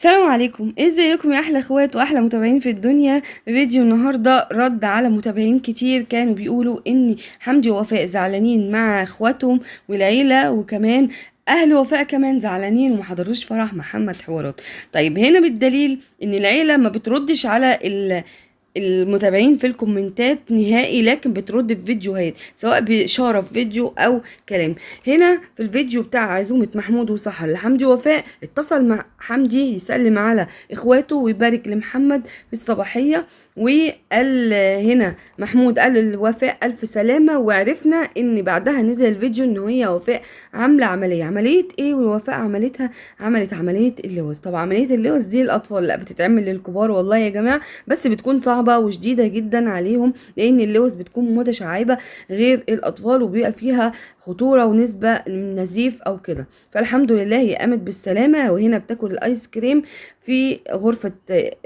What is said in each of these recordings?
السلام عليكم، ازيكم يا احلى اخوات واحلى متابعين في الدنيا. فيديو النهارده رد على متابعين كتير كانوا بيقولوا ان حمدي ووفاء زعلانين مع اخواتهم والعيله، وكمان اهل وفاء كمان زعلانين وما حضروش فرح محمد حوارات. طيب هنا بالدليل ان العيله ما بتردش على المتابعين في الكومنتات نهائي، لكن بترد في فيديوهات سواء بإشارة في فيديو أو كلام. هنا في الفيديو بتاع عزومة محمود وسحر لحمدي وفاء، اتصل مع حمدي يسلم على إخواته ويبارك لمحمد في الصباحية، وقال هنا محمود قال لوفاء ألف سلامة، وعرفنا إن بعدها نزل الفيديو إن هي وفاء عاملة عملية إيه، والوفاء عملت عملية اللوز. طب عملية اللوز دي الأطفال لا بتتعمل للكبار والله يا جماعة، بس بتكون صعبة وشديدة جدا عليهم لأن اللوز بتكون متشعبة غير الأطفال، وبيبقى فيها خطورة ونسبة من نزيف أو كده. فالحمد لله هي قامت بالسلامة، وهنا بتاكل الآيس كريم في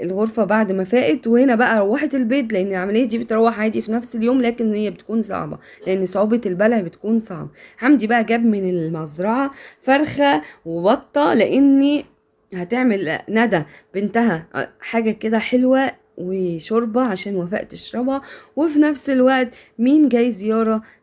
الغرفة بعد ما فاقت. وهنا بقى روحت البيت لأن العملية دي بتروح عادي في نفس اليوم، لكن هي بتكون صعبة لأن صعوبة البلع بتكون صعبة. حمدي بقى جاب من المزرعة فرخة وبطة لأني هتعمل ندى بنتها حاجة كده حلوة وشوربة عشان وفاء تشربها. وفي نفس الوقت مين جاي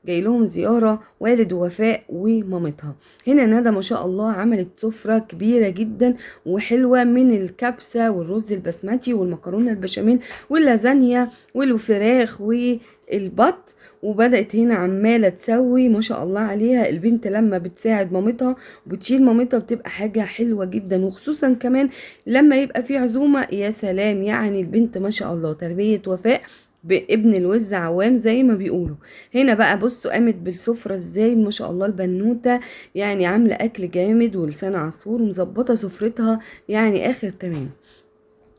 لهم زيارة والد وفاء ومامتها. هنا ندى ما شاء الله عملت سفرة كبيرة جدا وحلوة من الكبسة والرز البسمتي والمكرونة البشاميل واللازانيا والفراخ والبط، وبدأت هنا عمالة تسوي ما شاء الله عليها. البنت لما بتساعد مامتها وبتشيل مامتها بتبقى حاجة حلوة جدا، وخصوصا كمان لما يبقى في عزومة يا سلام. يعني البنت ما شاء الله تربية وفاء بابن الوز عوام زي ما بيقولوا. هنا بقى بصوا قامت بالسفرة ازاي ما شاء الله البنوتة، يعني عاملة اكل جامد ولسان عصفور ومظبطة سفرتها يعني اخر تمام.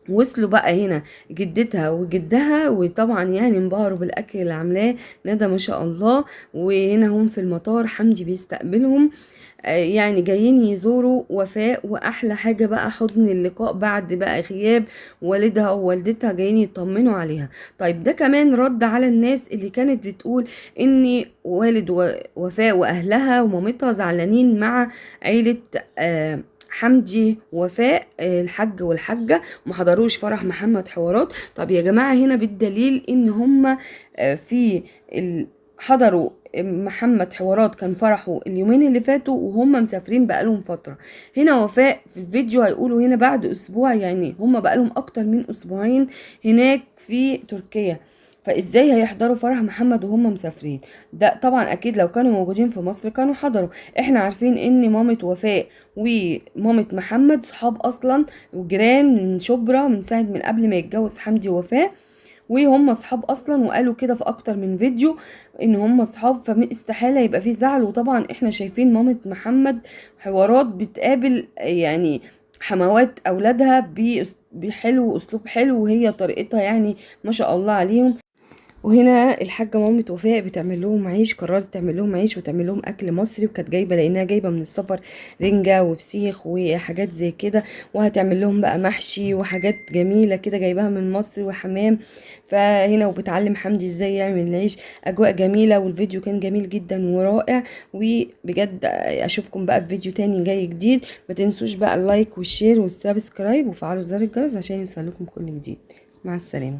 وصلوا بقى هنا جدتها وجدها، وطبعا يعني انبهروا بالاكل اللي عاملاه ندى ما شاء الله. وهنا هم في المطار حمدي بيستقبلهم، يعني جايين يزوروا وفاء، واحلى حاجة بقى حضن اللقاء بعد بقى غياب والدها ووالدتها، جايين يطمنوا عليها. طيب ده كمان رد على الناس اللي كانت بتقول ان والد وفاء واهلها ومامتها زعلانين مع عيلة حمدي وفاء، الحاج والحاجة وما حضروش فرح محمد حوارات. طب يا جماعة هنا بالدليل ان هم في حضروا محمد حوارات، كان فرحه اليومين اللي فاتوا وهم مسافرين بقالهم فترة. هنا وفاء في الفيديو هيقولوا هنا بعد اسبوع، يعني هم بقالهم اكتر من اسبوعين هناك في تركيا، فازاي هيحضروا فرح محمد وهم مسافرين؟ ده طبعا اكيد لو كانوا موجودين في مصر كانوا حضروا. احنا عارفين ان مامة وفاء ومامة محمد صحاب اصلا وجيران من شبرا من ساعة من قبل ما يتجوز حمدي وفاء، وهم اصحاب اصلا، وقالوا كده في اكتر من فيديو ان هم اصحاب، فاستحالة يبقى في زعل. وطبعا احنا شايفين مامة محمد حوارات بتقابل يعني حموات اولادها بحلو اسلوب حلو، وهي طريقتها يعني ما شاء الله عليهم. وهنا الحاجة مامة وفاء بتعمل لهم عيش، قررت تعمل لهم عيش وتعمل لهم اكل مصري، وكانت جايبه لانها جايبه من السفر رنجة وفسيخ وحاجات زي كده، وهتعمل لهم بقى محشي وحاجات جميله كده جايباها من مصر وحمام. فهنا وبتعلم حمدي ازاي يعمل العيش. اجواء جميله والفيديو كان جميل جدا ورائع. وبجد اشوفكم بقى في فيديو تاني جاي جديد. ما تنسوش بقى اللايك والشير والسبسكرايب وفعلوا زر الجرس عشان يوصلكم كل جديد. مع السلامه.